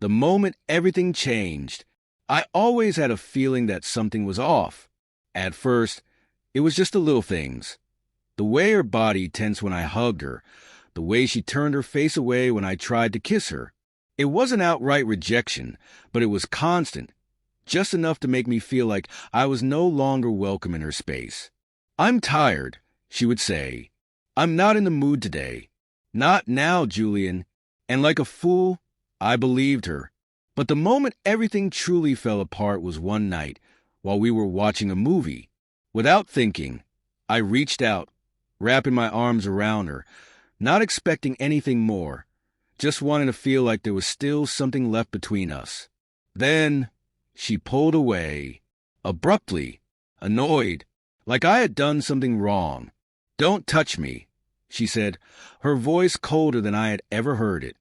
The moment everything changed, I always had a feeling that something was off. At first, it was just the little things. The way her body tensed when I hugged her, the way she turned her face away when I tried to kiss her. It wasn't outright rejection, but it was constant, just enough to make me feel like I was no longer welcome in her space. "I'm tired," she would say. "I'm not in the mood today." "Not now, Julian." And like a fool, I believed her. But the moment everything truly fell apart was one night, while we were watching a movie. Without thinking, I reached out, wrapping my arms around her, not expecting anything more, just wanting to feel like there was still something left between us. Then she pulled away, abruptly, annoyed, like I had done something wrong. "Don't touch me," she said, her voice colder than I had ever heard it.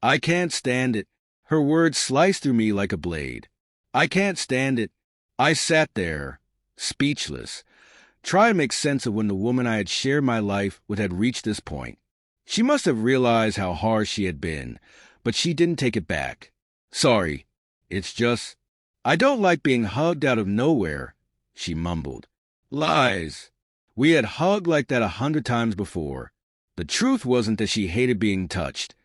"I can't stand it." Her words sliced through me like a blade. "I can't stand it." I sat there, speechless, trying to make sense of when the woman I had shared my life with had reached this point. She must have realized how harsh she had been, but she didn't take it back. "Sorry, it's just, I don't like being hugged out of nowhere," she mumbled. Lies. We had hugged like that 100 times before. The truth wasn't that she hated being touched.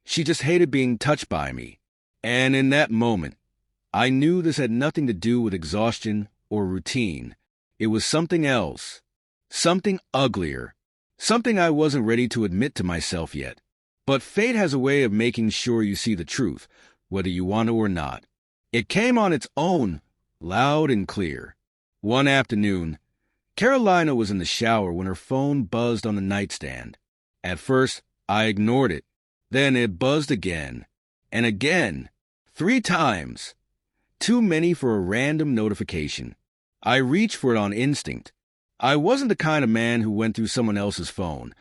She just hated being touched by me. And in that moment, I knew this had nothing to do with exhaustion or routine. It was something else. Something uglier. Something I wasn't ready to admit to myself yet. But fate has a way of making sure you see the truth, whether you want to or not. It came on its own, loud and clear. One afternoon, Carolina was in the shower when her phone buzzed on the nightstand. At first, I ignored it. Then it buzzed again, and again, 3 times. Too many for a random notification. I reached for it on instinct. I wasn't the kind of man who went through someone else's phone.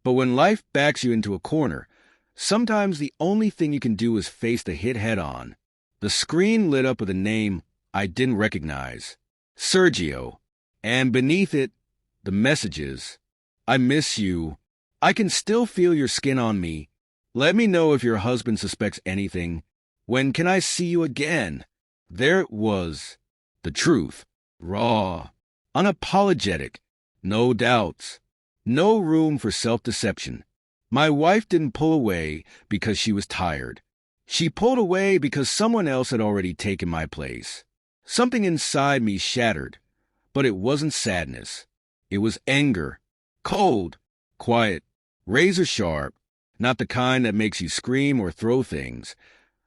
But when life backs you into a corner, sometimes the only thing you can do is face the hit head-on. The screen lit up with a name I didn't recognize. Sergio. And beneath it, the messages. "I miss you. I can still feel your skin on me. Let me know if your husband suspects anything. When can I see you again?" There it was. The truth. Raw. Unapologetic. No doubts. No room for self-deception. My wife didn't pull away because she was tired. She pulled away because someone else had already taken my place. Something inside me shattered. But it wasn't sadness. It was anger. Cold. Quiet. Razor sharp. Not the kind that makes you scream or throw things,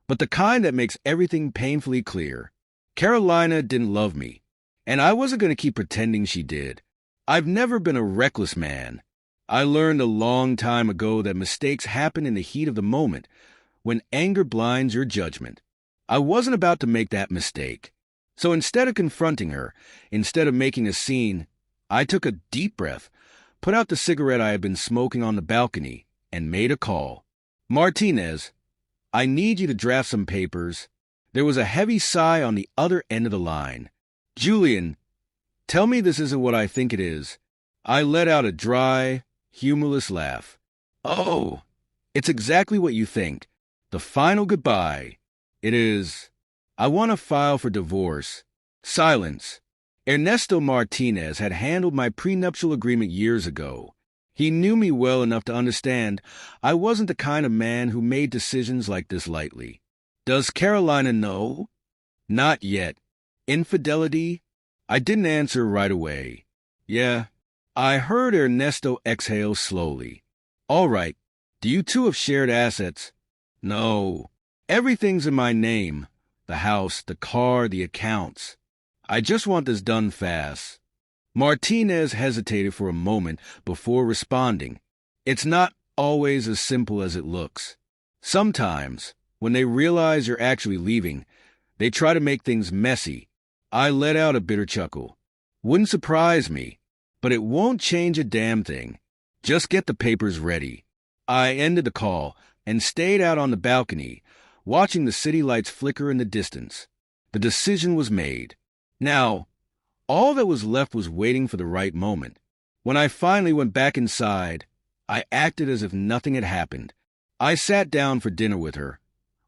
but the kind that makes everything painfully clear. Carolina didn't love me, and I wasn't going to keep pretending she did. I've never been a reckless man. I learned a long time ago that mistakes happen in the heat of the moment, when anger blinds your judgment. I wasn't about to make that mistake. So instead of confronting her, instead of making a scene, I took a deep breath, put out the cigarette I had been smoking on the balcony, and made a call. "Martinez, I need you to draft some papers." There was a heavy sigh on the other end of the line. "Julian, tell me this isn't what I think it is." I let out a dry, humorless laugh. "Oh, it's exactly what you think. The final goodbye. It is. I want to file for divorce." Silence. Ernesto Martinez had handled my prenuptial agreement years ago. He knew me well enough to understand I wasn't the kind of man who made decisions like this lightly. "Does Carolina know?" "Not yet." Infidelity? I didn't answer right away. "Yeah." I heard Ernesto exhale slowly. "All right. Do you two have shared assets?" "No. Everything's in my name. The house, the car, the accounts. I just want this done fast." Martinez hesitated for a moment before responding. "It's not always as simple as it looks. Sometimes, when they realize you're actually leaving, they try to make things messy." I let out a bitter chuckle. "Wouldn't surprise me, but it won't change a damn thing. Just get the papers ready." I ended the call and stayed out on the balcony, watching the city lights flicker in the distance. The decision was made. Now, all that was left was waiting for the right moment. When I finally went back inside, I acted as if nothing had happened. I sat down for dinner with her,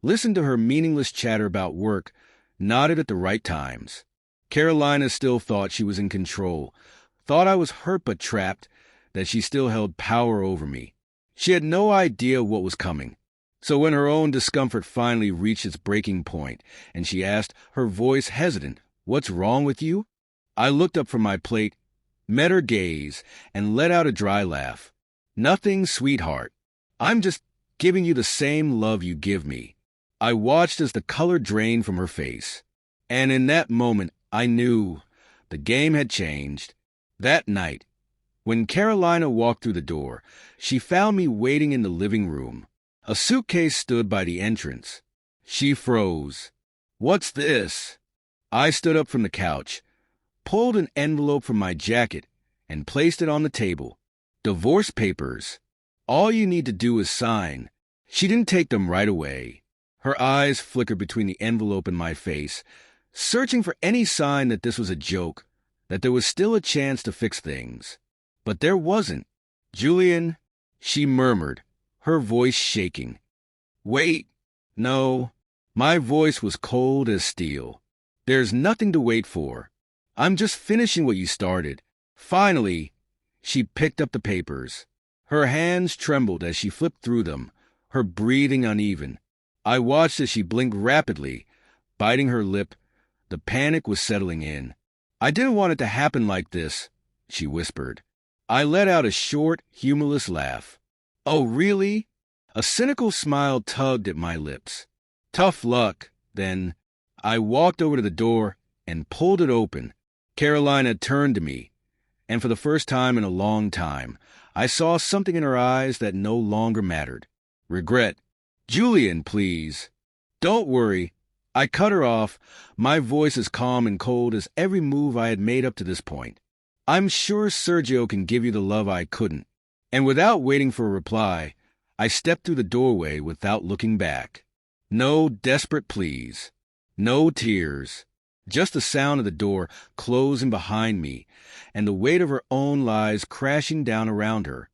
listened to her meaningless chatter about work, nodded at the right times. Carolina still thought she was in control, thought I was hurt but trapped, that she still held power over me. She had no idea what was coming. So when her own discomfort finally reached its breaking point, and she asked, her voice hesitant, "What's wrong with you?" I looked up from my plate, met her gaze, and let out a dry laugh. "Nothing, sweetheart. I'm just giving you the same love you give me." I watched as the color drained from her face. And in that moment, I knew the game had changed. That night, when Carolina walked through the door, she found me waiting in the living room. A suitcase stood by the entrance. She froze. "What's this?" I stood up from the couch, pulled an envelope from my jacket, and placed it on the table. "Divorce papers. All you need to do is sign." She didn't take them right away. Her eyes flickered between the envelope and my face, searching for any sign that this was a joke, that there was still a chance to fix things. But there wasn't. "Julian," she murmured, her voice shaking. "Wait." No, my voice was cold as steel. "There's nothing to wait for. I'm just finishing what you started." Finally, she picked up the papers. Her hands trembled as she flipped through them, her breathing uneven. I watched as she blinked rapidly, biting her lip. The panic was settling in. "I didn't want it to happen like this," she whispered. I let out a short, humorless laugh. "Oh, really?" A cynical smile tugged at my lips. "Tough luck, then." I walked over to the door and pulled it open. Carolina turned to me, and for the first time in a long time, I saw something in her eyes that no longer mattered. Regret. "Julian, please." "Don't worry." I cut her off, my voice as calm and cold as every move I had made up to this point. "I'm sure Sergio can give you the love I couldn't." And without waiting for a reply, I stepped through the doorway without looking back. No desperate pleas. No tears. Just the sound of the door closing behind me and the weight of her own lies crashing down around her.